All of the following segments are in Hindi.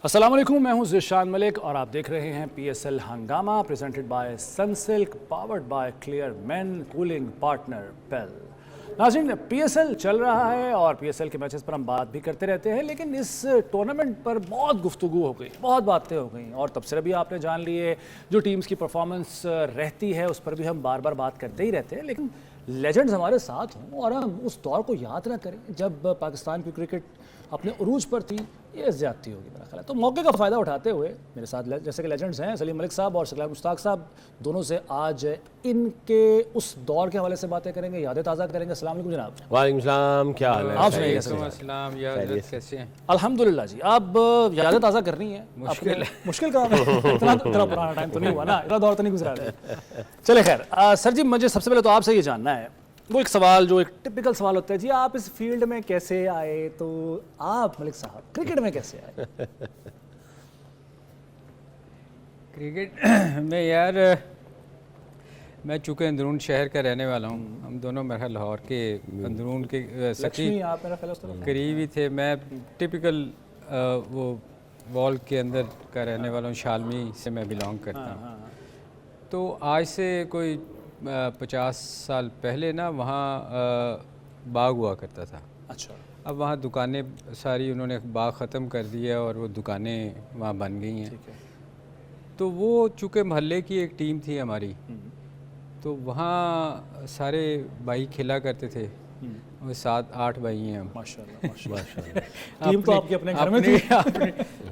अस्सलाम वालेकुम, मैं हूं ज़िशान मलिक और आप देख रहे हैं PSL हंगामा presented by Sunsilk powered by Clear men cooling partner PEL. नाज़रीन, PSL चल रहा है और PSL के मैचेस पर हम बात भी करते रहते हैं, लेकिन इस टूर्नामेंट पर बहुत गुफ्तगू हो गई, बहुत बातें हो गई और तबसरे भी आपने जान लिए। जो टीम्स की परफॉर्मेंस रहती है उस पर भी हम बार बार बात करते ही रहते हैं, लेकिन लेजेंड्स हमारे साथ हों और हम उस दौर को याद ना करें जब पाकिस्तान की क्रिकेट अपने उरूज पर थी, ये ज़्यादती होगी मेरा ख्याल है। तो मौके का फ़ायदा उठाते हुए मेरे साथ जैसे कि लेजेंड्स हैं सलीम मलिक साहब और सकलार मुश्ताक साहब, दोनों से आज इनके उस दौर के हवाले से बातें करेंगे, यादें ताज़ा करेंगे। अस्सलाम वालेकुम जनाब। वालेकुम सलाम, क्या हाल है? आप सुनाइए। अस्सलाम यार, कैसे हैं? अल्हम्दुलिल्लाह जी। अब यादें ताज़ा करनी है, मुश्किल काम है। इतना पुराना टाइम तो नहीं हुआ ना, इतना दौर तो नहीं गुजरा है। चले खैर, सर जी, मुझे सबसे पहले तो आपसे ये जानना है, वो एक सवाल जो एक टिपिकल सवाल होता है जी, आप इस फील्ड में कैसे आए? तो आप मलिक साहब क्रिकेट में कैसे आए? क्रिकेट में यार, मैं चूँकि अंदरून शहर का रहने वाला हूँ, हम दोनों मेरा लाहौर के अंदरून के सकी आप मेरा ख्याल है करीब ही थे। मैं टिपिकल वो वॉल के अंदर का रहने वाला हूँ, शालमी से मैं बिलोंग करता हूँ। तो आज से कोई 50 साल पहले ना वहाँ बाग हुआ करता था। अच्छा। अब वहाँ दुकानें सारी उन्होंने बाग ख़त्म कर दिया और वो दुकानें वहाँ बन गई हैं। तो वो चूँकि मोहल्ले की एक टीम थी हमारी, तो वहाँ सारे भाई खेला करते थे। वो 7-8 भाई हैं हम। माशाल्लाह माशाल्लाह। टीम तो आपके अपने घर में थी।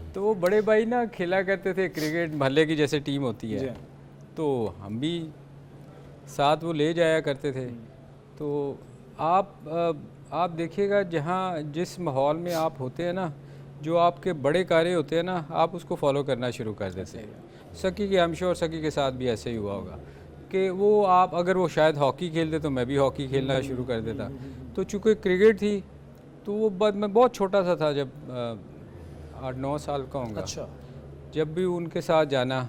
तो वो बड़े भाई ना खेला करते थे क्रिकेट, मोहल्ले की जैसे टीम होती है, तो हम भी साथ वो ले जाया करते थे। तो आप देखिएगा, जहाँ जिस माहौल में आप होते हैं ना, जो आपके बड़े कार्य होते हैं ना, आप उसको फॉलो करना शुरू कर देते हैं। सकी के हमशो और सकी के साथ भी ऐसे ही हुआ होगा कि वो आप अगर वो शायद हॉकी खेलते तो मैं भी हॉकी खेलना शुरू कर देता। तो चूँकि क्रिकेट थी तो वो मैं बहुत छोटा सा था, जब 8-9 साल का होऊंगा। अच्छा। जब भी उनके साथ जाना।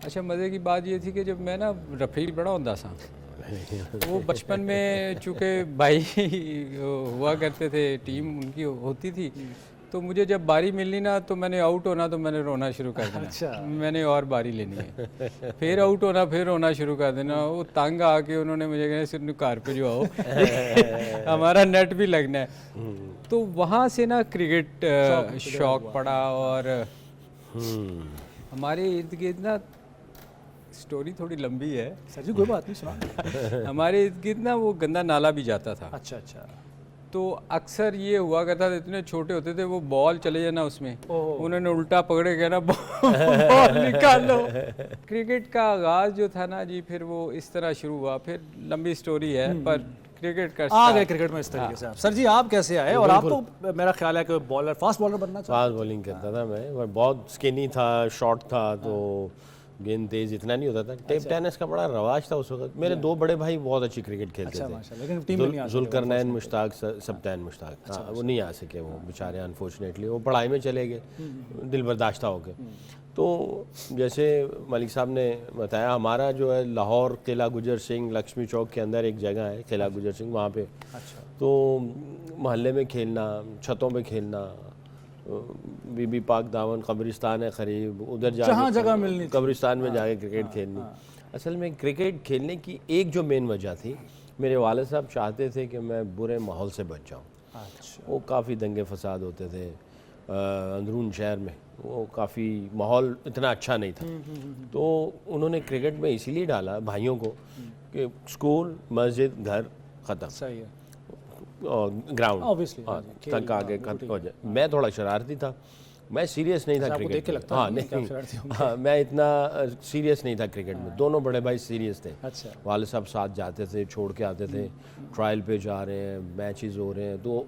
अच्छा, मज़े की बात ये थी कि जब मैं ना रफ़ील बड़ा होता सा, वो बचपन में चूँकि भाई हुआ करते थे, टीम उनकी होती थी, तो मुझे जब बारी मिलनी ना, तो मैंने आउट होना तो मैंने रोना शुरू कर देना। अच्छा। मैंने और बारी लेनी है, फिर आउट होना, फिर रोना शुरू कर देना। वो तंग आके उन्होंने मुझे कहना, सिर्फ कार पे जो आओ हमारा नेट भी लगना है। तो वहाँ से ना क्रिकेट शौक पड़ा। और हमारे इर्द गिर्द ना, स्टोरी थोड़ी लंबी है सर जी, कोई बात नहीं, सुना। हमारे इर्द गिर्द ना वो गंदा नाला भी जाता था। अच्छा अच्छा। तो अक्सर ये हुआ करता था, इतने छोटे होते थे, वो बॉल चले जाना उसमें, उन्होंने उल्टा पकड़े कहना बॉल निकालो। क्रिकेट का आगाज़ जो था ना जी, फिर वो इस तरह शुरू हुआ। फिर लंबी स्टोरी है, पर क्रिकेट का आ गए क्रिकेट में इस तरीके से आप। सर जी, आप कैसे आए? और आप तो मेरा ख्याल है कि बॉलर, फास्ट बॉलर बनना चाहते? फास्ट बॉलिंग करता था मैं, बहुत स्किनी था, शॉर्ट था, तो गेंद तेज इतना नहीं होता था। टेप टेनिस का बड़ा रवाज था उस वक्त। मेरे दो बड़े भाई बहुत अच्छी क्रिकेट खेलते थे, जुल्करनैन मुश्ताक, सबतैन मुश्ताक। हाँ, वो नहीं आ सके, वो बेचारे अनफॉर्चुनेटली वो पढ़ाई में चले गए दिल बर्दाश्त होके। तो जैसे मलिक साहब ने बताया, हमारा जो है लाहौर किला गुजर सिंह लक्ष्मी चौक के अंदर एक जगह है किला गुजर सिंह, वहाँ पे तो मोहल्ले में खेलना, छतों पे खेलना, बीबी पाक दामन कब्रिस्तान है करीब, उधर जहाँ जगह मिलनी, कब्रिस्तान में जाके क्रिकेट खेलनी। असल में क्रिकेट खेलने की एक जो मेन वजह थी, मेरे वालिद साहब चाहते थे कि मैं बुरे माहौल से बच जाऊँ। अच्छा। वो काफ़ी दंगे फसाद होते थे अंदरून शहर में, वो काफ़ी माहौल इतना अच्छा नहीं था। तो उन्होंने क्रिकेट में इसीलिए डाला भाइयों को कि स्कूल, मस्जिद, घर ख़त्म, सही है, और ग्राउंड तक आगे खत्म हो जाए। मैं थोड़ा शरारती था, मैं सीरियस नहीं था क्रिकेट देख के लगता हाँ नहीं, हाँ, मैं इतना सीरियस नहीं था क्रिकेट में। दोनों बड़े भाई सीरियस थे। अच्छा। वाले साहब साथ जाते थे, छोड़ के आते थे, ट्रायल पे जा रहे हैं, मैचेस हो रहे हैं, तो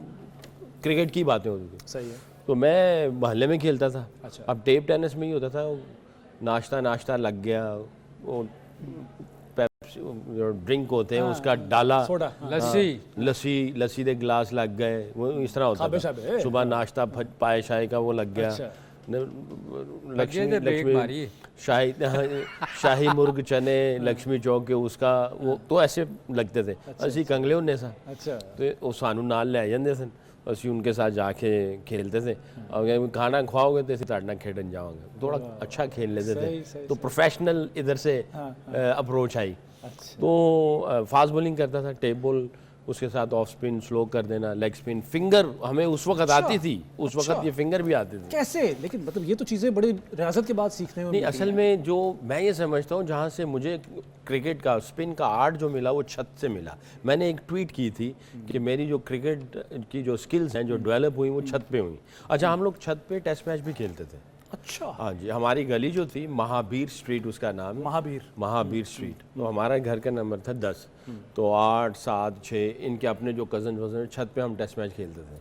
क्रिकेट की बातें होती थी। सही है। तो मैं मोहल्ले में खेलता था। अच्छा। अब टेप टेनिस में ही होता था, नाश्ता लग गया, वो जो ड्रिंक होते हैं उसका डाला, लस्सी दे गिलास लग गए, वो इस तरह होता था। सुबह नाश्ता पाए शाही का वो लग गया। लक्ष्मी शाही मुर्ग चने लक्ष्मी चौक के उसका वो तो ऐसे लगते थे। ਅਸੀਂ ਕੰਗਲੇ ਹੁੰਨੇ ਸਾਂ ਤੇ ਉਹ ਸਾਨੂੰ ਨਾਲ ਲੈ ਜਾਂਦੇ ਸਨ। ਅਸੀਂ उनके साथ जाके खेलते थे और खाना खाओगे तो इसे ताड़ना खेलन जाओगे, थोड़ा अच्छा खेल लेते थे। तो प्रोफेशनल इधर से अप्रोच आई। तो फास्ट बॉलिंग करता था, टेप बॉल, उसके साथ ऑफ स्पिन, स्लो कर देना, लेग स्पिन, फिंगर हमें उस वक्त आती थी, उस वक्त ये फिंगर भी आती थी। कैसे? लेकिन मतलब ये तो चीज़ें बड़ी रियाजत के बाद सीखने में नहीं, असल में जो मैं ये समझता हूँ जहाँ से मुझे क्रिकेट का स्पिन का आर्ट जो मिला वो छत से मिला। मैंने एक ट्वीट की थी कि मेरी जो क्रिकेट की जो स्किल्स हैं जो डेवलप हुई वो छत पे हुई। अच्छा, हम लोग छत पे टेस्ट मैच भी खेलते थे। अच्छा। हाँ जी, हमारी गली जो थी महावीर स्ट्रीट उसका नाम है, महावीर स्ट्रीट। तो हमारा घर का नंबर था 10। तो 8, 7, 6 इनके अपने जो कज़न वज़न छत पे हम टेस्ट मैच खेलते थे।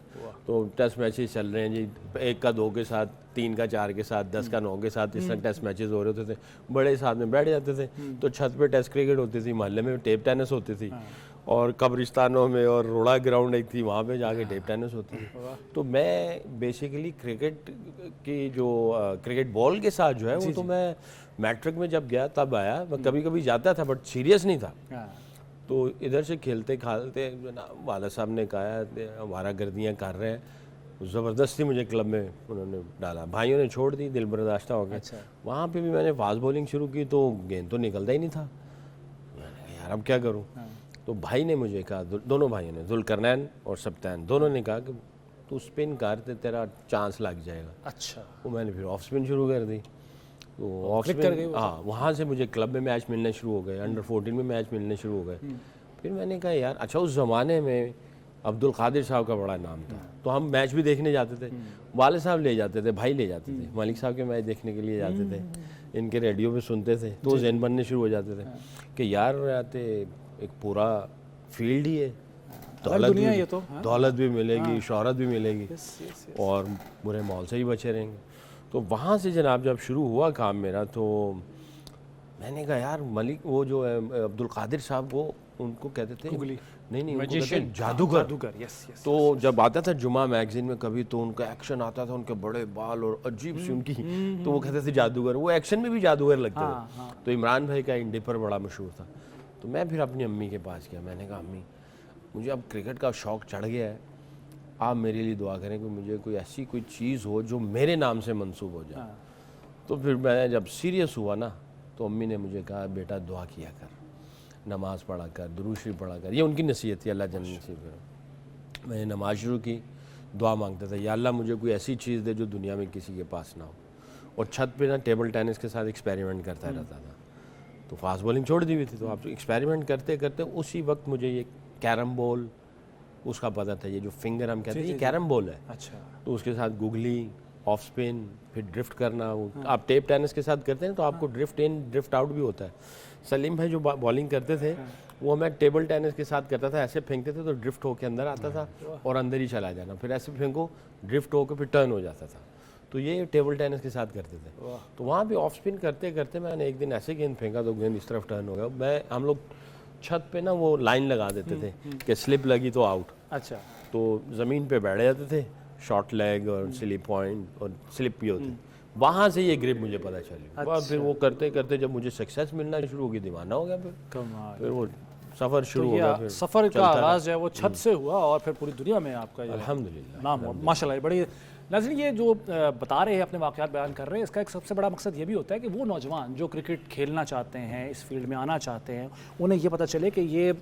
तो टेस्ट मैचेस चल रहे हैं जी, 1 का 2 के साथ, 3 का 4 के साथ, 10 का 9 के साथ, इस तरह टेस्ट मैचेस हो रहे होते थे। बड़े साथ में बैठ जाते थे। तो छत पे टेस्ट क्रिकेट होती थी, मोहल्ले में टेप टेनिस होती थी, और कब्रिस्तानों में और रोड़ा ग्राउंड एक थी, वहाँ पे जाके टेप टेनिस होती थी। तो मैं बेसिकली क्रिकेट की जो क्रिकेट बॉल के साथ जो है वो तो मैं मैट्रिक में जब गया तब आया। मैं कभी कभी जाता था बट सीरियस नहीं था। तो इधर से खेलते खालते वाला साहब ने कहा हमारा गर्दियाँ कर रहे हैं, ज़बरदस्ती मुझे क्लब में उन्होंने डाला। भाइयों ने छोड़ दी, दिल बर्दाश्ता हो गया। वहाँ पे भी मैंने फास्ट बॉलिंग शुरू की तो गेंद तो निकलता ही नहीं था। मैंने कहा यार अब क्या करूँ। तो भाई ने मुझे कहा, दोनों भाइयों ने, जुल्करनैन और सब्तैन, दोनों ने कहा कि तू स्पिन कर ते तेरा चांस लग जाएगा। अच्छा। तो मैंने फिर ऑफ स्पिन शुरू कर दी। तो ऑफ स्पिन, हाँ, वहाँ से मुझे क्लब में मैच मिलने शुरू हो गए, अंडर 14 में मैच मिलने शुरू हो गए। फिर मैंने कहा यार अच्छा, उस ज़माने में अब्दुल कादिर साहब का बड़ा नाम था, तो हम मैच भी देखने जाते थे। वाले साहब ले जाते थे, भाई ले जाते थे, मलिक साहब के मैच देखने के लिए जाते थे, इनके रेडियो पे सुनते थे। तो ज़हन बनने शुरू हो जाते थे कि यार एक पूरा फील्ड ही है, दौलत भी मिलेगी, शोहरत भी मिलेगी, और बुरे माहौल से ही बचे रहेंगे। तो वहाँ से जनाब जब शुरू हुआ काम मेरा, तो मैंने कहा यार मलिक, वो जो है अब्दुल कादिर साहब, वो उनको कहते थे नहीं उनको कहते थे जादूगर। तो जब आता था जुमा मैगजीन में कभी, तो उनका एक्शन आता था, उनके बड़े बाल और अजीब सी उनकी, तो वो कहते थे जादूगर। वो एक्शन में भी जादूगर लगते थे। तो इमरान भाई का इंडी पर बड़ा मशहूर था। तो मैं फिर अपनी अम्मी के पास गया, मैंने कहा अम्मी मुझे अब क्रिकेट का शौक़ चढ़ गया है, आप मेरे लिए दुआ करें कि मुझे कोई ऐसी कोई चीज़ हो जो मेरे नाम से मंसूब हो जाए। तो फिर मैं जब सीरियस हुआ ना, तो अम्मी ने मुझे कहा बेटा दुआ किया कर, नमाज पढ़ा कर, दुरूद शरीफ पढ़ा कर। ये उनकी नसीहत थी, अल्लाह जन्नत नसीब करे। मैंने नमाज शुरू की, दुआ मांगता था, या अल्लाह मुझे कोई ऐसी चीज़ दे जो दुनिया में किसी के पास ना हो। और छत पे ना टेबल टेनिस के साथ एक्सपेरिमेंट करता रहता था। तो फास्ट बॉलिंग छोड़ दी हुई थी, तो आप एक्सपेरिमेंट करते करते उसी वक्त मुझे ये कैरम बॉल उसका पता था, ये जो फिंगर हम कहते हैं ये कैरम बॉल है। अच्छा। तो उसके साथ गुगली, ऑफ स्पिन, फिर ड्रिफ्ट करना। आप टेप टेनिस के साथ करते हैं तो आपको ड्रिफ्ट इन ड्रिफ्ट आउट भी होता है। सलीम भाई जो बॉलिंग करते थे वो मैं टेबल टेनिस के साथ करता था। ऐसे फेंकते थे तो ड्रिफ्ट होकर अंदर आता था और अंदर ही चला जाना, फिर ऐसे फेंको ड्रिफ्ट होकर फिर टर्न हो जाता था। तो ये टेबल टेनिस के साथ करते थे। तो वहाँ भी ऑफ स्पिन करते करते मैंने एक दिन ऐसे गेंद फेंका तो गेंद इस तरफ टर्न हो गया। हम लोग छत पे ना वो लाइन लगा देते थे कि स्लिप लगी तो आउट। अच्छा। तो ज़मीन पे बैठ जाते थे, शॉर्ट लेग और स्लिप पॉइंट और स्लिप भी होती। वहाँ से ये ग्रिप मुझे पता चली। अच्छा। फिर वो करते करते जब मुझे सक्सेस मिलना शुरू हो गई, दीवाना हो गया। फिर वो सफ़र शुरू हो गया। सफ़र का आगाज़ है वो छत से हुआ और फिर पूरी दुनिया में आपका अल्हम्दुलिल्लाह नाम हुआ, माशाल्लाह। बड़ी नाज़रीन, ये जो बता रहे हैं, अपने वाक़यात बयान कर रहे हैं, इसका एक सबसे बड़ा मकसद ये भी होता है कि वो नौजवान जो क्रिकेट खेलना चाहते हैं, इस फील्ड में आना चाहते हैं, उन्हें ये पता चले कि ये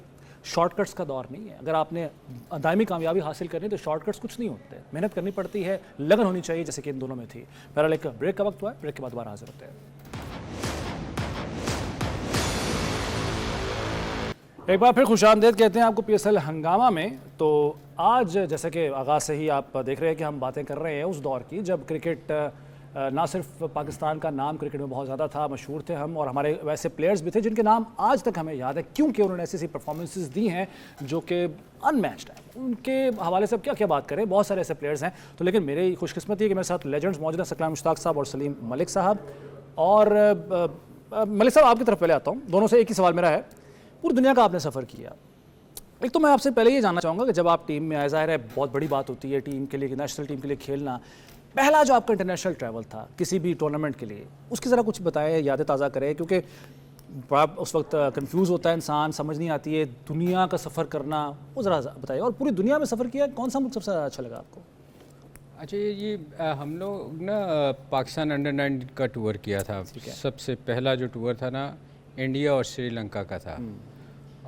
शॉर्टकट्स का दौर नहीं है। अगर आपने दायमी कामयाबी हासिल करनी तो शॉर्टकट्स कुछ नहीं होते, मेहनत करनी पड़ती है, लगन होनी चाहिए, जैसे कि इन दोनों में थी। बहरहाल एक ब्रेक का वक्त हुआ है, ब्रेक के बाद दोबारा हाजिर होते हैं। एक बार फिर खुशामदीद कहते हैं आपको PSL हंगामा में। तो आज जैसे कि आगाज़ से ही आप देख रहे हैं कि हम बातें कर रहे हैं उस दौर की जब क्रिकेट ना सिर्फ पाकिस्तान का नाम क्रिकेट में बहुत ज़्यादा था, मशहूर थे हम, और हमारे वैसे प्लेयर्स भी थे जिनके नाम आज तक हमें याद है क्योंकि उन्होंने ऐसी परफॉर्मेंसेस दी हैं जो कि अनमैच्ड है। उनके हवाले से अब क्या क्या बात करें, बहुत सारे ऐसे प्लेयर्स हैं। तो लेकिन मेरी खुशकिस्मती है कि मेरे साथ लेजेंड्स मौजूद हैं, सकलाम मुश्ताक साहब और सलीम मलिक साहब। और मलिक साहब आपकी तरफ पहले आता हूँ, दोनों से एक ही सवाल मेरा है। पूरी दुनिया का आपने सफ़र किया, एक तो मैं आपसे पहले ये जानना चाहूँगा कि जब आप टीम में आए, ज़ाहिर है बहुत बड़ी बात होती है टीम के लिए, नेशनल टीम के लिए खेलना, पहला जो आपका इंटरनेशनल ट्रैवल था किसी भी टूर्नामेंट के लिए, उसकी ज़रा कुछ बताएं, यादें ताज़ा करें, क्योंकि बड़ा उस वक्त कंफ्यूज होता है इंसान, समझ नहीं आती है दुनिया का सफ़र करना, वो ज़रा बताइए। और पूरी दुनिया में सफ़र किया, कौन सा मुल्क सबसे अच्छा लगा आपको? अच्छा, ये हम लोग ना पाकिस्तान अंडर 19 का टूर किया था। सबसे पहला जो टूर था ना, इंडिया और श्रीलंका का था।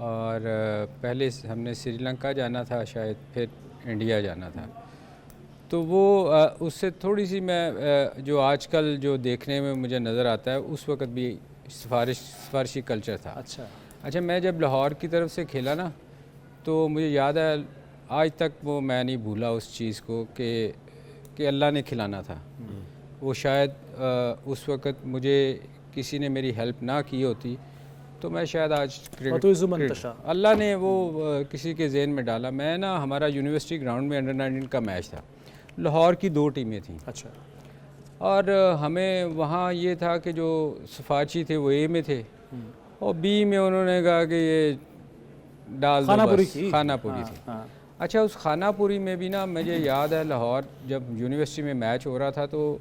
और पहले हमने श्रीलंका जाना था शायद, फिर इंडिया जाना था। तो वो उससे थोड़ी सी मैं जो आजकल जो देखने में मुझे नज़र आता है, उस वक्त भी सिफारिशी कल्चर था। अच्छा, मैं जब लाहौर की तरफ से खेला ना, तो मुझे याद है आज तक वो मैं नहीं भूला उस चीज़ को कि अल्लाह ने खिलाना था। वो शायद उस वक्त मुझे किसी ने मेरी हेल्प ना की होती तो मैं शायद आज क्रिकेट अल्लाह ने वो किसी के ज़हन में डाला। मैं ना, हमारा यूनिवर्सिटी ग्राउंड में अंडर 19 का मैच था, लाहौर की 2 टीमें थीं। अच्छा। और हमें वहाँ ये था कि जो सिफारशी थे वो ए में थे और बी में उन्होंने कहा कि ये डाल दो बस, खानापुरी थी। अच्छा, उस खानापुरी में भी ना मुझे याद है लाहौर जब यूनिवर्सिटी में मैच हो रहा था, तो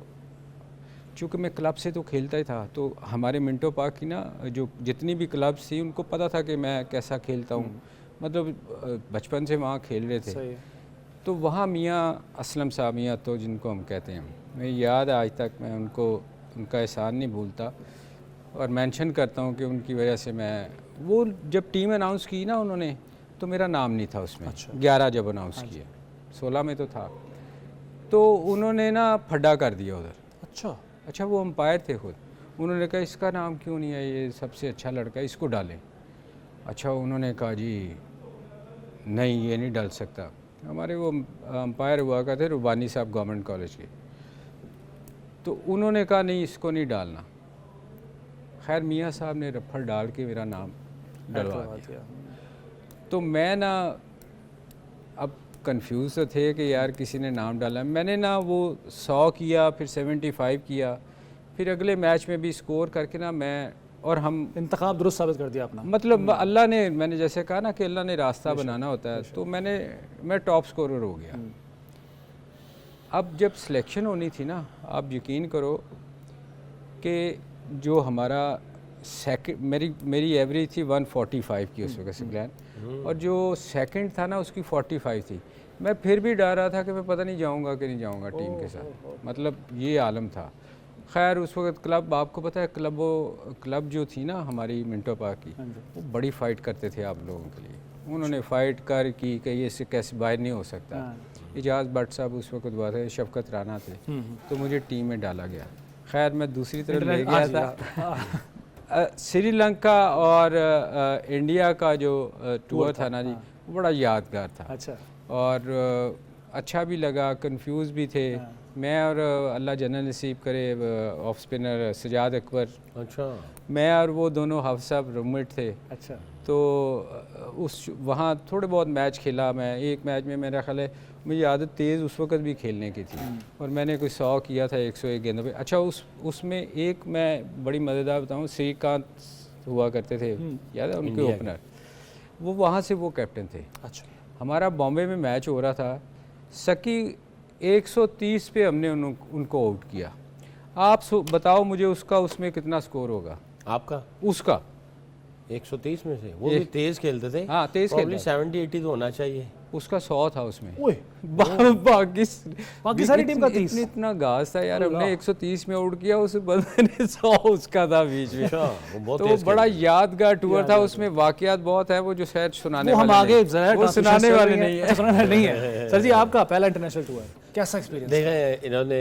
चूँकि मैं क्लब से तो खेलता ही था, तो हमारे मिंटो पार्क की ना जो जितनी भी क्लब्स थी उनको पता था कि मैं कैसा खेलता हूँ, मतलब बचपन से वहाँ खेल रहे थे। तो वहाँ मियाँ असलम साहब, मियाँ तो जिनको हम कहते हैं, मैं याद है आज तक मैं उनका एहसान नहीं भूलता और मेंशन करता हूँ कि उनकी वजह से मैं, वो जब टीम अनाउंस की ना उन्होंने, तो मेरा नाम नहीं था उसमें। अच्छा। 11 जब अनाउंस किए, 16 में तो था, तो उन्होंने ना फड्डा कर दिया उधर। अच्छा, वो अंपायर थे खुद, उन्होंने कहा इसका नाम क्यों नहीं है, ये सबसे अच्छा लड़का है, इसको डालें। अच्छा, उन्होंने कहा जी नहीं, ये नहीं डाल सकता। हमारे वो अंपायर हुआ करते रुबानी साहब गवर्नमेंट कॉलेज के, तो उन्होंने कहा नहीं, इसको नहीं डालना। खैर मियाँ साहब ने रफड़ डाल के मेरा नाम डलवा दिया। तो मैं ना अब कंफ्यूज तो थे कि यार किसी ने नाम डाला। मैंने ना वो 100 किया, फिर 75 किया, फिर अगले मैच में भी स्कोर करके ना मैं और हम इंतखाब दुरुस्त साबित कर दिया अपना। मतलब अल्लाह ने, मैंने जैसे कहा ना कि अल्लाह ने रास्ता बनाना होता है, तो मैं टॉप स्कोरर हो गया। अब जब सिलेक्शन होनी थी ना, आप यकीन करो कि जो हमारा मेरी एवरेज थी 145 की उस वक्त सिग्लैन, और जो सेकंड था ना उसकी 45 थी। मैं फिर भी डर रहा था कि मैं पता नहीं जाऊंगा कि नहीं जाऊंगा टीम के साथ, मतलब ये आलम था। खैर उस वक्त क्लब, आपको पता है क्लब जो थी ना हमारी मिंटो पार्क की, वो बड़ी फ़ाइट करते थे आप लोगों के लिए। उन्होंने फ़ाइट की कि ये से कैसे बाहर नहीं हो सकता। इजाज़ भट्ट साहब उस वक्त बात है, शफकत राना थे, तो मुझे टीम में डाला गया। खैर मैं दूसरी तरफ ले गया था। श्रीलंका और इंडिया का जो टूर था ना जी, वो बड़ा यादगार था। अच्छा। और अच्छा भी लगा, कंफ्यूज भी थे। मैं और अल्लाह जन्नत नसीब करे ऑफ स्पिनर सजाद अकबर, अच्छा, मैं और वो दोनों हाफ़िज़ साहब रूममेट थे। अच्छा। तो उस वहाँ थोड़े बहुत मैच खेला मैं। एक मैच में मेरा ख्याल है मुझे आदत तेज़ उस वक्त भी खेलने की थी और मैंने कोई 100 किया था 101 गेंदों पे। अच्छा, उसमें एक मैं बड़ी मज़ेदार बताऊँ, श्रीकांत हुआ करते थे, याद है उनके ओपनर, वो वहाँ से वो कैप्टन थे। अच्छा। हमारा बॉम्बे में मैच हो रहा था, सकी 130 पे हमने उनको आउट किया। आप बताओ मुझे उसका उसमें कितना स्कोर होगा? आपका? उसका 130 में से वो भी तेज़ खेलते थे। हाँ, तेज़ खेलते, 70-80 तो होना चाहिए। उसका 100 था उसमें। बाकी सारी टीम का 30। इतना घास था यार, हमने 130 में आउट किया, उस बंदे ने 100 उसका था बीच में। तो बड़ा यादगार टूर था, उसमें वाकयात बहुत है, वो जो शायद सुनाने वाले नहीं है। सर जी, आपका पहला इंटरनेशनल टूर कैसा एक्सपीरियंस? देखें, इन्होंने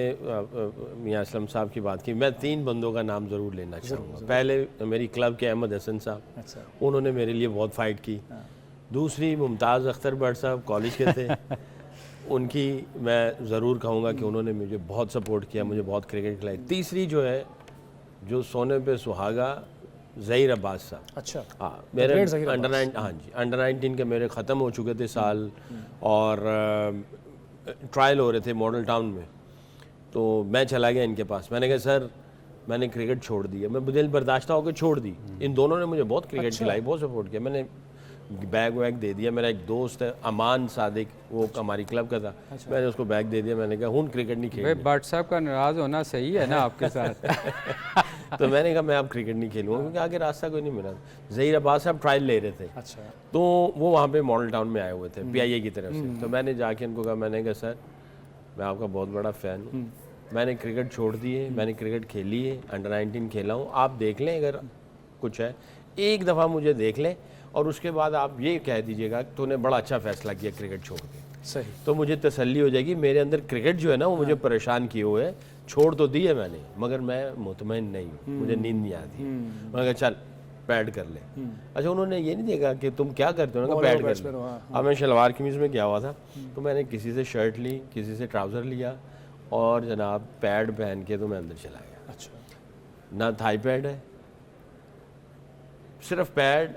मियां असलम साहब की बात की, मैं 3 बंदों का नाम ज़रूर लेना चाहूँगा। पहले मेरी क्लब के अहमद हसन साहब, उन्होंने मेरे लिए बहुत फ़ाइट की। दूसरी मुमताज़ अख्तर भट्ट साहब कॉलेज के थे, उनकी मैं ज़रूर कहूँगा कि उन्होंने मुझे बहुत सपोर्ट किया, मुझे बहुत क्रिकेट खिलाई। तीसरी जो है, जो सोने पे सुहागा, ज़हीर अब्बास साहब। अच्छा। हाँ, मेरे अंडर 19 के मेरे ख़त्म हो चुके थे साल, और ट्रायल हो रहे थे मॉडल टाउन में, तो मैं चला गया इनके पास। मैंने कहा सर मैंने क्रिकेट छोड़ दी है, मैं दिल बर्दाश्त होकर छोड़ दी। इन दोनों ने मुझे बहुत क्रिकेट खिलाई, बहुत सपोर्ट किया। मैंने बैग वैग दे दिया। मेरा एक दोस्त है अमान सादिक, वो हमारी क्लब का था। अच्छा। मैंने उसको बैग दे दिया, मैंने कहा हूँ क्रिकेट नहीं खेल। भट्ट साहब का नाराज़ होना सही है ना आपके साथ? तो मैंने कहा मैं अब क्रिकेट नहीं खेलूँगा क्योंकि आगे रास्ता कोई नहीं मिला। ज़हीर अब्बास साहब ट्रायल ले रहे थे। अच्छा। तो वो वहाँ पे मॉडल टाउन में आए हुए थे PIA की तरफ से। तो मैंने जाके उनको कहा, मैंने कहा सर मैं आपका बहुत बड़ा फ़ैन हूँ, मैंने क्रिकेट छोड़ दी है, मैंने क्रिकेट खेली है, अंडर 19 खेला हूँ, आप देख लें अगर कुछ है, एक दफ़ा मुझे देख लें और उसके बाद आप ये कह दीजिएगा तूने बड़ा अच्छा फ़ैसला किया क्रिकेट छोड़ के। सही। तो मुझे तसल्ली हो जाएगी, मेरे अंदर क्रिकेट जो है ना वो मुझे परेशान किए हुए है, छोड़ तो दी है मैंने मगर मैं मुतमईन नहीं हूँ, मुझे नींद नहीं आती। मैंने कहा चल पैड कर ले। अच्छा, उन्होंने ये नहीं देखा कि तुम क्या करते हो ना, पैड कर ले। अब मैं शलवार कमीज में गया हुआ था, तो मैंने किसी से शर्ट ली, किसी से ट्राउज़र लिया और जनाब पैड पहन के तो मैं अंदर चला गया। अच्छा। ना थाई पैड है, सिर्फ पैड,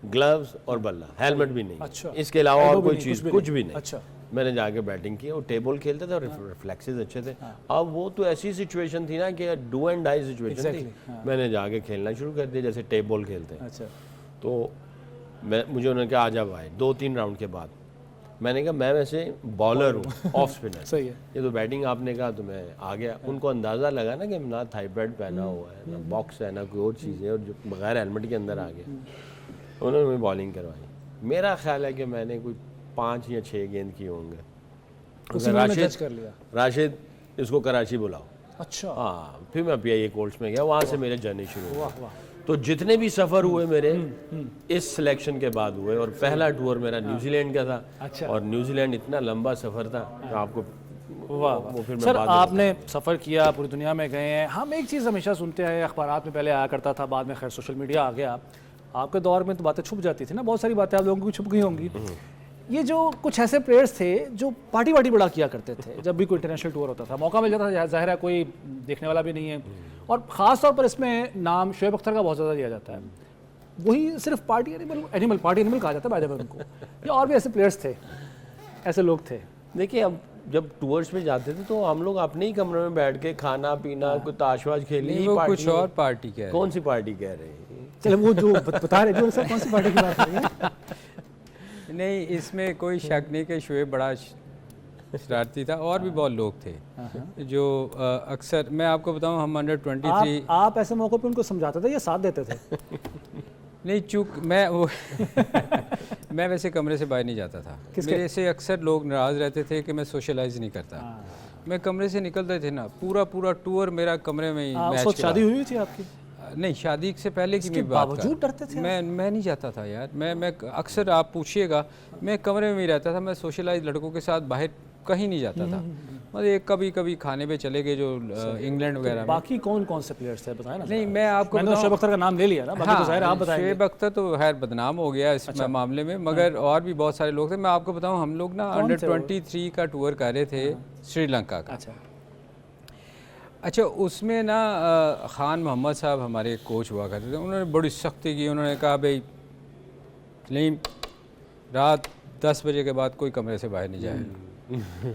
ग्लव्स और बल्ला, हेलमेट भी नहीं। अच्छा। इसके अलावा और कोई चीज़ कुछ भी नहीं। अच्छा। मैंने जाके बैटिंग की और टेबल खेलते थे और रिफ्लेक्सेस अच्छे थे। अब वो तो ऐसी सिचुएशन थी ना कि डू एंड डाई सिचुएशन थी। मैंने जाके खेलना शुरू कर दिया जैसे टेबल खेलते हैं। अच्छा। तो मुझे उन्होंने कहा आ जा भाई, 2-3 राउंड के बाद मैंने कहा मैं वैसे बॉलर हूँ, ऑफ स्पिनर। सही है। ये तो बैटिंग आपने कहा तो मैं आ गया। उनको अंदाज़ा लगा ना कि ना थाई पैड पहना हुआ है, ना बॉक्स है, ना कोई और चीज़ है, और जो बगैर हेलमेट के अंदर आ गया। उन्होंने मुझे बॉलिंग करवाई। मेरा ख्याल है कि मैंने कोई 5 या 6 गेंद किए होंगे। राशिद इसको कराची बुलाओ। अच्छा। हाँ, फिर मैं PIA कोर्ट्स में गया, वहाँ से मेरे जर्नी शुरू हुआ। तो जितने भी सफ़र हुए मेरे इस सिलेक्शन के बाद हुए, और पहला टूर मेरा न्यूजीलैंड का था। अच्छा। और न्यूजीलैंड इतना लंबा सफ़र था कि आपको वाह। फिर सर आपने सफ़र किया, पूरी दुनिया में गए हैं। हम एक चीज़ हमेशा सुनते हैं, अखबारात में पहले आया करता था, बाद में खैर सोशल मीडिया आ गया। आपके दौर में तो बातें छुप जाती थी ना, बहुत सारी बातें आप लोगों की छुप गई होंगी। ये जो कुछ ऐसे प्लेयर्स थे जो पार्टी बड़ा किया करते थे जब भी कोई इंटरनेशनल टूर होता था, मौका मिल जाता था, जाहिर है कोई देखने वाला भी नहीं है, और ख़ास तौर पर इसमें नाम शोएब अख्तर का बहुत ज़्यादा लिया जाता है। वही सिर्फ पार्टी एनिमल कहा जाता है बाय द वे उनको, या और भी ऐसे प्लेयर्स थे, ऐसे लोग थे? देखिए, अब जब टूर्स में जाते थे तो हम लोग अपने ही कमरे में बैठ के खाना पीना, कोई ताशवाज खेली, कुछ और पार्टी कह रहे हैं। कौन सी पार्टी कह रहे हैं? चलो वो जो बता रहे थे सर, कौन सी पार्टी की बात कर रहे हैं? नहीं, इसमें कोई शक नहीं कि शोएब बड़ा शरारती था, और भी बहुत लोग थे जो अक्सर, मैं आपको बताऊं, हम अंडर 23 आप ऐसे मौक़ों पे उनको समझाते थे या साथ देते थे? नहीं, चूक मैं वो मैं वैसे कमरे से बाहर नहीं जाता था। मेरे से अक्सर लोग नाराज़ रहते थे कि मैं सोशलाइज नहीं करता। मैं कमरे से निकलते थे ना, पूरा टूर मेरा कमरे में ही। मैच शादी हुई थी आपकी? नहीं, शादी से पहले की मैं बात कर, डरते थे? मैं नहीं जाता था यार। मैं अक्सर, आप पूछिएगा, मैं कमरे में ही रहता था। मैं सोशलाइज लड़कों के साथ बाहर कहीं नहीं जाता था। मतलब कभी खाने पे चले गए जो इंग्लैंड वगैरह में। बाकी कौन से प्लेयर्स थे बताएं ना? नहीं, मैं आपको शोएब अख्तर का नाम ले लिया ना, बाकी तो ज़ाहिर आप बताएंगे। शोएब अख्तर तो खैर बदनाम हो गया इस मामले में, मगर और भी बहुत सारे लोग थे। मैं आपको बताऊं, हम लोग ना अंडर 23 का टूर कर रहे थे श्रीलंका का। अच्छा, उसमें ना खान मोहम्मद साहब हमारे कोच हुआ करते थे। उन्होंने बड़ी सख्ती की। उन्होंने कहा भाई सलीम, रात 10 बजे के बाद कोई कमरे से बाहर नहीं जाएगा।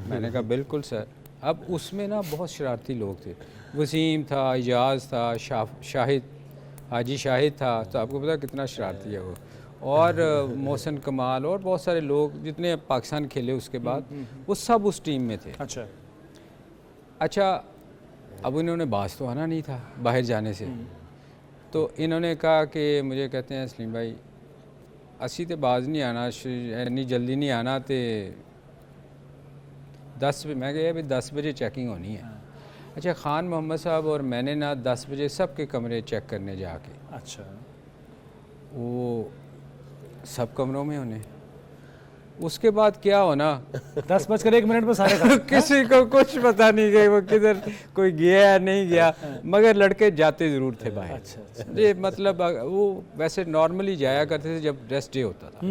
मैंने कहा बिल्कुल सर। अब उसमें ना बहुत शरारती लोग थे। वसीम था, इजाज़ था, शाहिद, हाजी शाहिद था। तो आपको पता कितना शरारती है वो, और मोहसिन कमाल, और बहुत सारे लोग जितने पाकिस्तान खेले उसके बाद, वो सब उस टीम में थे। अच्छा, अब इन्होंने बाज तो आना नहीं था बाहर जाने से, तो इन्होंने कहा कि मुझे कहते हैं सलीम भाई, असी तो बाज नहीं आना, इन्नी जल्दी नहीं आना, तो 10 बजे मैं गया भाई 10 बजे चेकिंग होनी है। अच्छा, खान मोहम्मद साहब और मैंने ना 10 बजे सब के कमरे चेक करने जाके, अच्छा, वो सब कमरों में होने। उसके बाद क्या होना, 10:01 में सारे किसी को कुछ पता नहीं कि वो किधर कोई गया या नहीं गया, मगर लड़के जाते ज़रूर थे बाहर। अच्छा। ये मतलब वो वैसे नॉर्मली जाया करते थे जब रेस्ट डे होता था।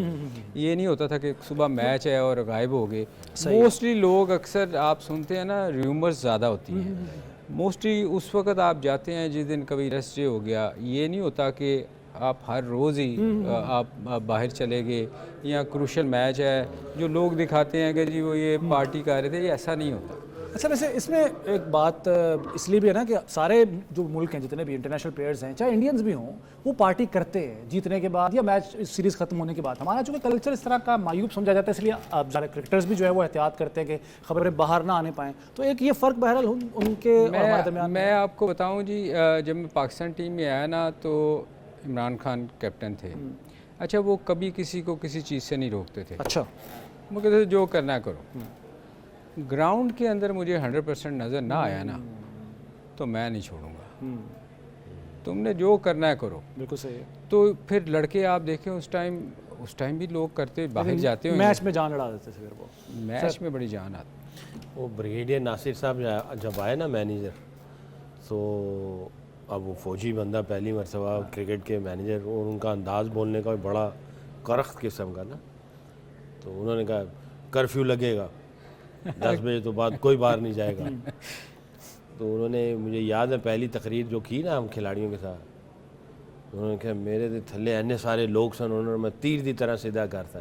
ये नहीं होता था कि सुबह मैच है और गायब हो गए। मोस्टली लोग, अक्सर आप सुनते हैं ना, र्यूमर्स ज़्यादा होती हैं। मोस्टली उस वक्त आप जाते हैं जिस दिन कभी रेस्ट डे हो गया। ये नहीं होता कि आप हर रोज़ ही आप बाहर चले गए, या क्रूशल मैच है जो लोग दिखाते हैं कि जी वो ये पार्टी कर रहे थे, ये ऐसा नहीं होता। अच्छा, वैसे इसमें एक बात इसलिए भी है ना कि सारे जो मुल्क हैं, जितने भी इंटरनेशनल प्लेयर्स हैं, चाहे इंडियंस भी हों, वो पार्टी करते हैं जीतने के बाद या मैच सीरीज़ खत्म होने के बाद। हमारा चूँकि कल्चर इस तरह का मायूब समझा जाता है, इसलिए अब ज़्यादा क्रिकेटर्स भी जो है वो एहतियात करते हैं कि खबरें बाहर ना आने पाएँ। तो एक ये फ़र्क बहरहाल उनके और हमारे दरमियान। मैं आपको बताऊँ जी, जब मैं पाकिस्तान टीम में आया ना तो इमरान खान कैप्टन थे। अच्छा, वो कभी किसी को किसी चीज़ से नहीं रोकते थे। अच्छा, वो कहते थे जो करना है करो। ग्राउंड के अंदर मुझे 100% नज़र ना आया ना तो मैं नहीं छोड़ूंगा, तुमने जो करना है करो। बिल्कुल सही है। तो फिर लड़के आप देखें उस टाइम भी लोग करते बाहर जाते हैं, मैच में जान लड़ा देते थे। फिर वो मैच में बड़ी जान आती। वो ब्रिगेडियर नासिर साहब जब आए ना मैनेजर, तो अब वो फौजी बंदा पहली मरतबा क्रिकेट के मैनेजर, और उनका अंदाज़ बोलने का बड़ा करख्त किस्म का ना, तो उन्होंने कहा कर्फ्यू लगेगा 10 बजे तो बाद कोई बाहर नहीं जाएगा। तो उन्होंने, मुझे याद है पहली तकरीर जो की ना हम खिलाड़ियों के साथ, उन्होंने कहा मेरे तो थल्ले इन्ने सारे लोग सन, उन्होंने मैं तीर की तरह सीधा करता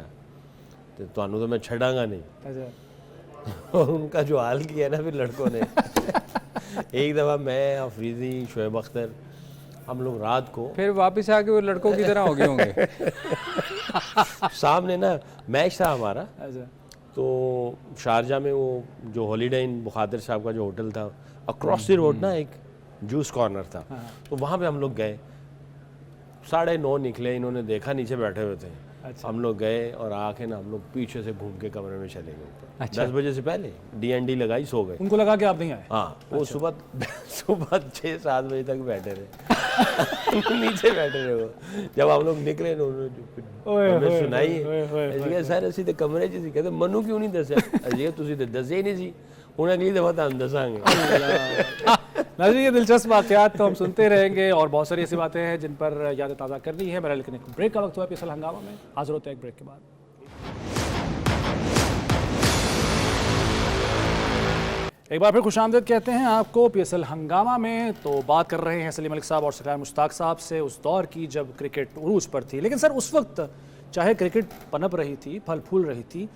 तो थानू तो मैं छड़ांगा नहीं। अच्छा। और उनका जो हाल किया ना फिर लड़कों ने एक दफ़ा मैं, अफरीदी, शोएब अख्तर, हम लोग रात को फिर वापस आके वो लड़कों की तरह हो गए होंगे। सामने ना मैच था हमारा, अच्छा। तो शारजा में वो जो हॉलीडे इन बुखातर साहब का जो होटल था, अक्रॉस द रोड ना एक जूस कॉर्नर था, तो वहाँ पे हम लोग गए। 9:30 निकले, इन्होंने देखा नीचे बैठे हुए थे। अच्छा। हम लोग गए और आके ना हम लोग पीछे से घूम के कमरे में चले गए ऊपर। अच्छा। 10 बजे से पहले DND लगाई, सो गए। उनको लगा कि आप नहीं आए। हाँ, वो सुबह 6-7 बजे तक बैठे रहे नीचे बैठे रहे वो। जब हम लोग निकले ना, उन्होंने सुनाई सर असी तो कमरे च कहते मनु क्यों नहीं दसिया, अजी तुसी तो दसे ही नहीं सी, हुण अगली दफा तुहानू दसांगे। नाज़रीन, ये दिलचस्प वाक़यात तो हम सुनते रहेंगे और बहुत सारी ऐसी बातें हैं जिन पर यादें ताज़ा करनी है मेरा, लेकिन एक ब्रेक का वक्त हुआ PSL हंगामा में। हाजिर होते हैं एक ब्रेक के बाद। एक बार फिर खुशामदीद कहते हैं आपको PSL हंगामा में। तो बात कर रहे हैं सलीम मलिक साहब और सरकार मुश्ताक साहब से उस दौर की जब क्रिकेट उरूज पर थी। लेकिन सर, उस वक्त चाहे क्रिकेट पनप रही थी, फल फूल रही थी,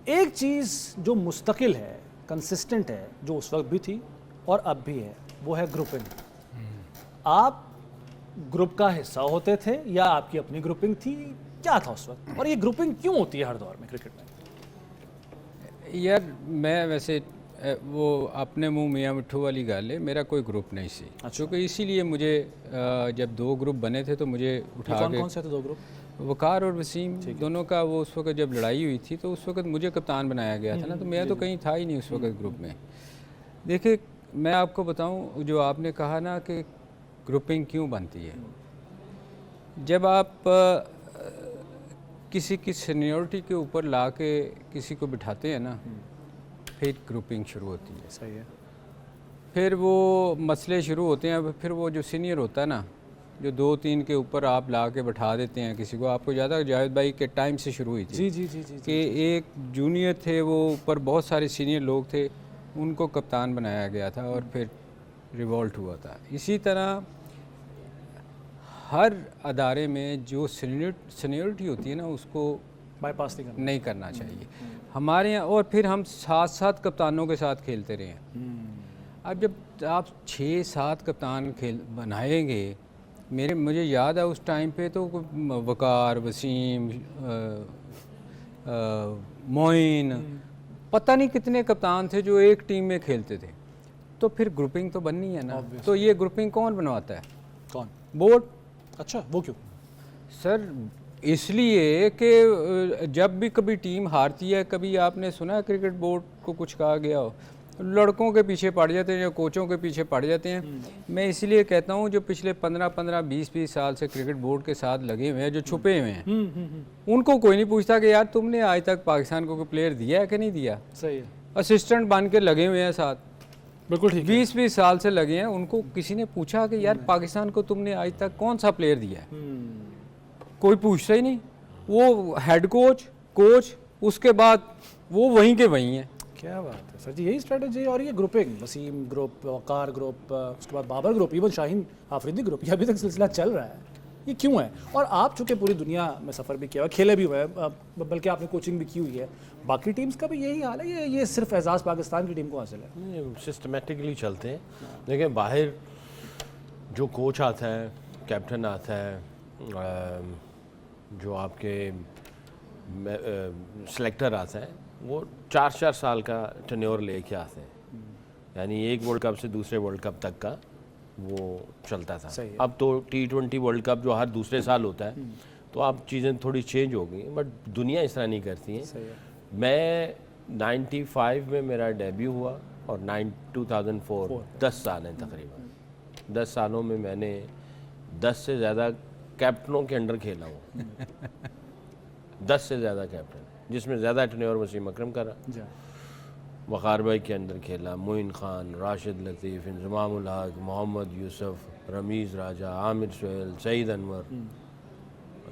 एक चीज़ जो मुस्तकिल है, कंसिस्टेंट है, जो उस वक्त भी थी और अब भी है, वो है ग्रुपिंग। आप ग्रुप का हिस्सा होते थे या आपकी अपनी ग्रुपिंग थी, क्या था उस वक्त, और ये ग्रुपिंग क्यों होती है हर दौर में क्रिकेट में? यार मैं वैसे वो अपने मुंह मियाँ मिट्ठू वाली गाल है, मेरा कोई ग्रुप नहीं सी। क्योंकि इसीलिए मुझे जब 2 ग्रुप बने थे तो मुझे उठा के, कौन से थे 2 ग्रुप? वकार और वसीम दोनों का, वो उस वक्त जब लड़ाई हुई थी तो उस वक्त मुझे कप्तान बनाया गया था ना, तो मैं तो कहीं था ही नहीं उस वक्त ग्रुप में। देखिए, मैं आपको बताऊं, जो आपने कहा ना कि ग्रुपिंग क्यों बनती है, जब आप किसी की सीनियरिटी के ऊपर ला के किसी को बिठाते हैं ना, फिर ग्रुपिंग शुरू होती है। सही है। फिर वो मसले शुरू होते हैं। फिर वो जो सीनियर होता है ना, जो 2-3 के ऊपर आप ला के बैठा देते हैं किसी को। आपको ज़्यादा जावेद भाई के टाइम से शुरू हुई थी जी जी जी जी कि एक जूनियर थे, वो ऊपर बहुत सारे सीनियर लोग थे, उनको कप्तान बनाया गया था और फिर रिवॉल्ट हुआ था। इसी तरह हर अदारे में जो सीनियरिटी होती है ना, उसको बाईपास नहीं करना चाहिए हमारे यहाँ। और फिर हम 7-7 कप्तानों के साथ खेलते रहे हैं। अब जब आप 6-7 कप्तान बनाएंगे, मुझे याद है उस टाइम पे तो वकार, वसीम, मोइन, पता नहीं कितने कप्तान थे जो एक टीम में खेलते थे। तो फिर ग्रुपिंग तो बननी है ना। तो ये ग्रुपिंग कौन बनवाता है? कौन? बोर्ड। अच्छा, वो क्यों? सर इसलिए कि जब भी कभी टीम हारती है, कभी आपने सुना है क्रिकेट बोर्ड को कुछ कहा गया हो? लड़कों के पीछे पड़ जाते हैं या कोचों के पीछे पड़ जाते हैं। मैं इसलिए कहता हूँ जो पिछले 15-15, 20-20 साल से क्रिकेट बोर्ड के साथ लगे हुए हैं, जो छुपे हुए हैं, उनको कोई नहीं पूछता कि यार तुमने आज तक पाकिस्तान को कोई प्लेयर दिया है कि नहीं दिया। सही है। असिस्टेंट बन के लगे हुए हैं साथ, बिल्कुल ठीक। 20-20 साल से लगे हैं। उनको किसी ने पूछा कि यार पाकिस्तान को तुमने आज तक कौन सा प्लेयर दिया है? कोई पूछता ही नहीं। वो हेड कोच, उसके बाद वो वहीं के वहीं हैं। क्या बात है सर जी, यही स्ट्रेटजी। और ये grouping, Wasim group, Waqar group, उसके बाद Babar group, even Shaheen Afridi group, ये अभी तक सिलसिला चल रहा है। ये क्यों है? और आप चूँकि पूरी दुनिया में सफ़र भी किया हुआ, खेले भी हुए हैं, बल्कि आपने कोचिंग भी की हुई है, बाकी टीम्स का भी यही हाल है, ये सिर्फ एजाज़ पाकिस्तान की टीम को हासिल है? सिस्टमेटिकली चलते हैं, लेकिन बाहर जो कोच आता है, कैप्टन आता है, जो आपके सेलेक्टर आता है, वो 4-4 साल का टेन्योर लेके आते हैं, यानी एक वर्ल्ड कप से दूसरे वर्ल्ड कप तक का वो चलता था। अब तो T20 वर्ल्ड कप जो हर दूसरे साल होता है, तो अब चीज़ें थोड़ी चेंज हो गई, बट दुनिया इस तरह नहीं करती है। मैं 95 में मेरा डेब्यू हुआ और 2004 10 साल हैं तकरीबन। 10 सालों में मैंने 10 से ज़्यादा कैप्टनों के अंडर खेला हूँ। 10 से ज़्यादा कैप्टन, जिसमें ज़्यादा टेन्योर वसीम अकरम का रहा, वक़ार भाई के अंदर खेला, मोइन खान, राशिद लतीफ़, इंज़माम उल हक, मोहम्मद यूसुफ, रमीज़ राजा, आमिर सुहेल, सईद अनवर,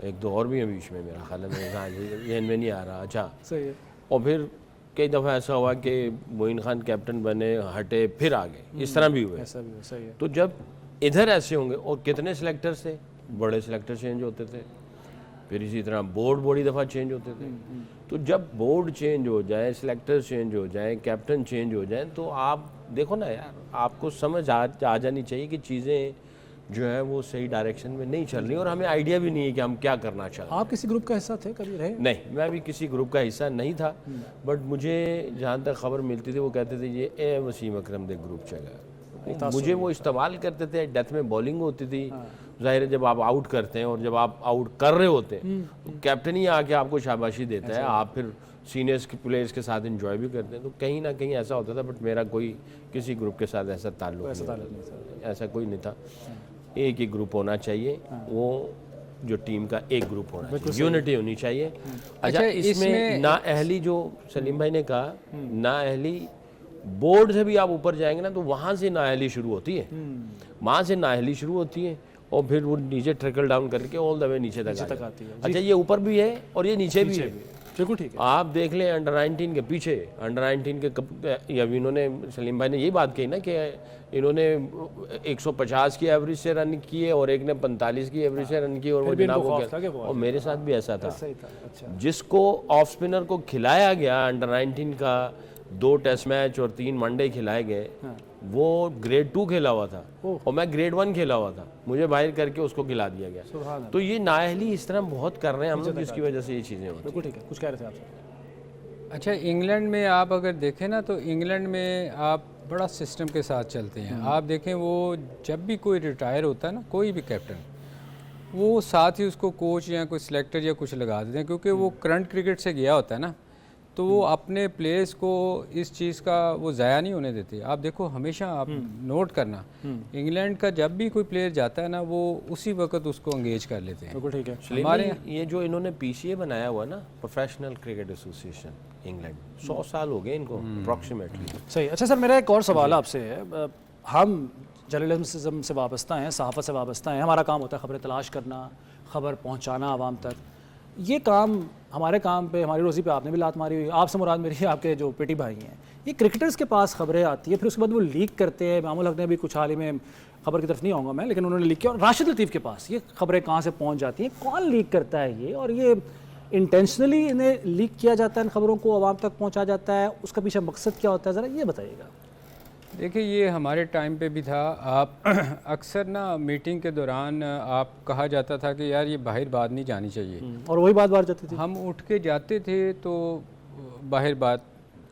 एक दो और भी हैं बीच में, मेरा ख्याल है, मेरे ख्याल ये इनमें नहीं आ रहा। अच्छा, सही है। और फिर कई दफ़ा ऐसा हुआ कि मोइन खान कैप्टन बने, हटे, फिर आ गए, इस तरह भी हुए। ऐसा भी सही है। तो जब इधर ऐसे होंगे, और कितने सेलेक्टर्स थे, बड़े सेलेक्टर चेंज होते थे, फिर इसी तरह बोर्ड बड़ी दफ़ा चेंज होते थे। तो जब बोर्ड चेंज हो जाए, सेलेक्टर चेंज हो जाए, कैप्टन चेंज हो जाए, तो आप देखो ना यार, आपको समझ आ जानी चाहिए कि चीज़ें जो है वो सही डायरेक्शन में नहीं चल रही, और हमें आइडिया भी नहीं है कि हम क्या करना चाहते हैं। आप किसी ग्रुप का हिस्सा थे, कभी रहे? नहीं, मैं भी किसी ग्रुप का हिस्सा नहीं था, बट मुझे जहाँ तक खबर मिलती थी वो कहते थे ये ए वसीम अकरम दे ग्रुप चला। मुझे वो इस्तेमाल करते थे, डेथ में बॉलिंग होती थी, जाहिर है जब आप आउट करते हैं और जब आप आउट कर रहे होते हैं तो कैप्टन ही आके आपको शाबाशी देता है, आप फिर सीनियर्स के प्लेयर्स के साथ एंजॉय भी करते हैं। तो कहीं ना कहीं ऐसा होता था, बट मेरा कोई किसी ग्रुप के साथ ऐसा ताल्लुक नहीं, ऐसा कोई नहीं था। एक ही ग्रुप होना चाहिए, वो जो टीम का एक ग्रुप होना चाहिए, यूनिटी होनी चाहिए। अच्छा, इसमें नाअहली जो सलीम भाई ने कहा, नाअहली बोर्ड से भी आप ऊपर जाएंगे ना, तो वहाँ से नाअहली शुरू होती है, वहाँ से नाअहली शुरू होती है, और फिर वो नीचे ट्रिकल डाउन करके ऑल द वे नीचे तक आती है। अच्छा, ये ऊपर भी है और ये नीचे भी है, बिल्कुल ठीक है। आप देख लें अंडर 19 के पीछे, अंडर 19 के अब इन्होंने, सलीम भाई ने यही बात कही ना कि इन्होंने 150 की एवरेज से रन किए और एक ने 45 की एवरेज से रन किए, और वो जनाब हो गया। और मेरे साथ भी ऐसा था। जिसको ऑफ स्पिनर को खिलाया गया अंडर 19 का 2 टेस्ट मैच और 3 वनडे खिलाए गए, वो ग्रेड 2 खेला हुआ था और मैं ग्रेड 1 खेला हुआ था, मुझे बाहर करके उसको खिला दिया गया। तो ये नाअहली इस तरह बहुत कर रहे हैं हम लोग, जिसकी वजह से ये चीज़ें होती हैं। बिल्कुल ठीक है, कुछ कह रहे थे आप? अच्छा, इंग्लैंड में आप अगर देखें ना, तो इंग्लैंड में आप बड़ा सिस्टम के साथ चलते हैं। आप देखें, वो जब भी कोई रिटायर होता है ना, कोई भी कैप्टन, वो साथ ही उसको कोच या कोई सिलेक्टर या कुछ लगा देते हैं, क्योंकि वो करंट क्रिकेट से गया होता है ना, तो वो अपने प्लेयर्स को इस चीज़ का वो ज़ाया नहीं होने देते। आप देखो, हमेशा आप नोट करना, इंग्लैंड का जब भी कोई प्लेयर जाता है ना, वो उसी वक्त उसको एंगेज कर लेते हैं। ठीक है। हमारे ये जो इन्होंने PCA बनाया हुआ ना, प्रोफेशनल क्रिकेट एसोसिएशन इंग्लैंड, 100 साल हो गए इनको अप्रॉक्सीमेटली। सही। अच्छा सर, मेरा एक और सवाल आपसे है। हम जर्नलिज्म से वाबस्ता हैं, सहाफ़त से वाबस्ता हैं, हमारा काम होता है खबरें तलाश करना, खबर पहुँचाना आवाम तक। ये काम, हमारे काम पे, हमारी रोज़ी पे आपने भी लात मारी हुई। आपसे मुराद मेरी आपके जो पेटी भाई हैं, ये क्रिकेटर्स के पास खबरें आती है, फिर उसके बाद वो लीक करते हैं। मामूल हक ने भी कुछ हाल ही में, खबर की तरफ नहीं आऊँगा मैं, लेकिन उन्होंने लीक किया। और राशिद लतीफ़ के पास ये खबरें कहाँ से पहुँच जाती हैं, कौन लीक करता है ये, और ये इंटेंशनली इन्हें लीक किया जाता है, इन खबरों को आवाम तक पहुँचा जाता है, उसका पीछे मकसद क्या होता है, ज़रा ये बताइएगा। देखिए, ये हमारे टाइम पे भी था। आप अक्सर ना मीटिंग के दौरान आप कहा जाता था कि यार ये बाहर बात नहीं जानी चाहिए, और वही बात जाती थी। हम उठ के जाते थे तो बाहर बात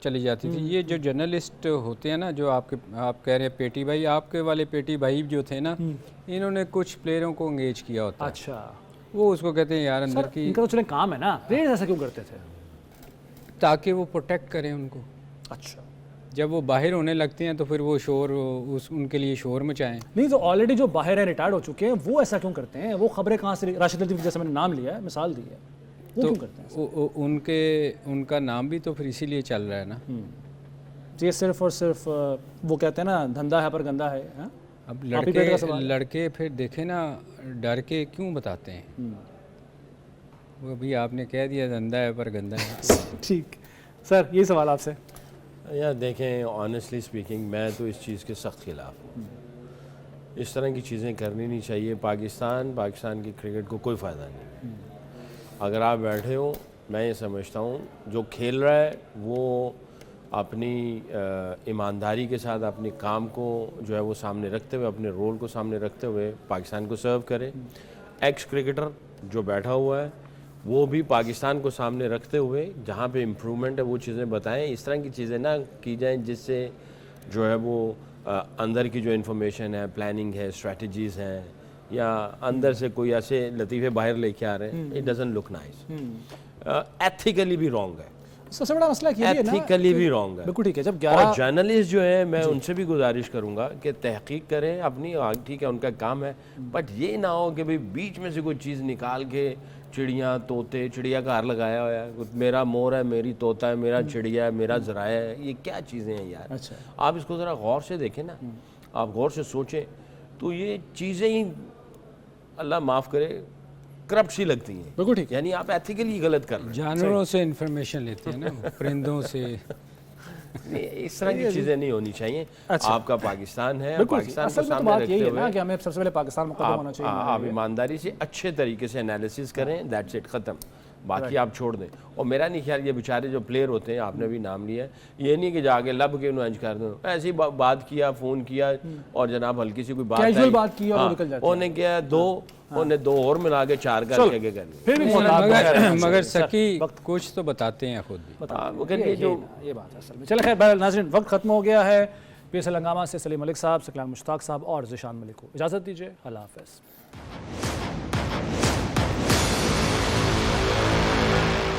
चली जाती थी। ये जो जर्नलिस्ट होते हैं ना, जो आप कह रहे हैं पेटी भाई, आपके वाले पेटी भाई जो थे ना, इन्होंने कुछ प्लेयरों को एंगेज किया होता है। अच्छा, वो उसको कहते हैं यार अंदर की, इनका तो चले काम है ना, प्लेयर ऐसा क्यों करते थे? ताकि वो प्रोटेक्ट करें उनको। अच्छा, जब वो बाहर होने लगते हैं तो फिर वो शोर, उनके लिए शोर मचाएं। नहीं, तो ऑलरेडी जो बाहर है, रिटायर्ड हो चुके हैं, वो ऐसा क्यों करते हैं? वो खबरें कहाँ से, राशिद लतीफ़ जैसे मैंने नाम लिया है, मिसाल दी है, वो क्यों करते हैं? उनका नाम भी तो फिर इसीलिए चल रहा है ना। ये सिर्फ और सिर्फ वो कहते हैं ना, धंधा है पर गंदा है। अब लड़के फिर देखे ना, डर के क्यों बताते हैं? वो अभी आपने कह दिया धंधा है पर गंदा है। ठीक सर, यही सवाल आपसे। यार देखें, ऑनेस्टली स्पीकिंग, मैं तो इस चीज़ के सख्त खिलाफ हूँ। इस तरह की चीज़ें करनी नहीं चाहिए। पाकिस्तान की क्रिकेट को कोई फ़ायदा नहीं। अगर आप बैठे हो, मैं ये समझता हूँ जो खेल रहा है वो अपनी ईमानदारी के साथ अपने काम को जो है वो सामने रखते हुए, अपने रोल को सामने रखते हुए पाकिस्तान को सर्व करे। एक्स क्रिकेटर जो बैठा हुआ है वो भी पाकिस्तान को सामने रखते हुए जहाँ पे इम्प्रूवमेंट है वो चीज़ें बताएं। इस तरह की चीज़ें ना की जाएं जिससे जो है वो अंदर की जो इन्फॉर्मेशन है, प्लानिंग है, स्ट्रेटजीज़ हैं, या अंदर से कोई ऐसे लतीफ़े बाहर लेके आ रहे हैं, it doesn't look nice. Ethically भी रॉन्ग है, सबसे बड़ा मसला ये है ना, एथिकली भी रॉन्ग है। बिल्कुल ठीक है। जब और जर्नलिस्ट जो है मैं उनसे भी गुजारिश करूंगा कि तहकीक करें अपनी, ठीक है उनका काम है, बट ये ना हो कि भाई बीच में से कोई चीज़ निकाल के चिड़िया तोते, चिड़िया का हार लगाया हुआ है, मेरा मोर है, मेरी तोता है, मेरा चिड़िया है, मेरा ज़राया है, ये क्या चीज़ें हैं यार। अच्छा। आप इसको ज़रा गौर से देखें ना, आप गौर से सोचें तो ये चीज़ें ही अल्लाह माफ़ करे करप्ट सी लगती हैं। बिल्कुल ठीक। यानी आप एथिकली गलत कर रहे हैं। जानवरों से इन्फॉर्मेशन लेते हैं ना, परिंदों से। इस तरह की चीज़ें नहीं होनी चाहिए। अच्छा। आपका पाकिस्तान है, बिल्कुल पाकिस्तान को असल में तो सामने बात रखते यही है हुए ना कि हमें सबसे पहले पाकिस्तान मुकद्दम होना चाहिए। आप ईमानदारी से अच्छे तरीके से एनालिसिस करें, दैट्स इट, ख़त्म। बाकी आप छोड़ दें। और मेरा नहीं ख्याल ये बेचारे जो प्लेयर होते हैं, आपने भी नाम लिया, ये नहीं कि जाके लब के उन्हें कर दो, ऐसे ही बात किया, फ़ोन किया और जनाब हल्की सी कोई बात कैजुअल बात की और निकल जाती है। उन्हें क्या उन्हें दो और मिला के 4 करके आगे कर लिया। फिर भी मगर सकी कुछ तो बताते हैं खुद भी। ये बात है असल में। चलो खैर नाज़रीन, वक्त खत्म हो गया है। PSL हंगामा से सलीम मलिक साहब, सकलान मुश्ताक साहब और ज़िशान मलिक को इजाज़त दीजिए। अल्लाह हाफ़िज़।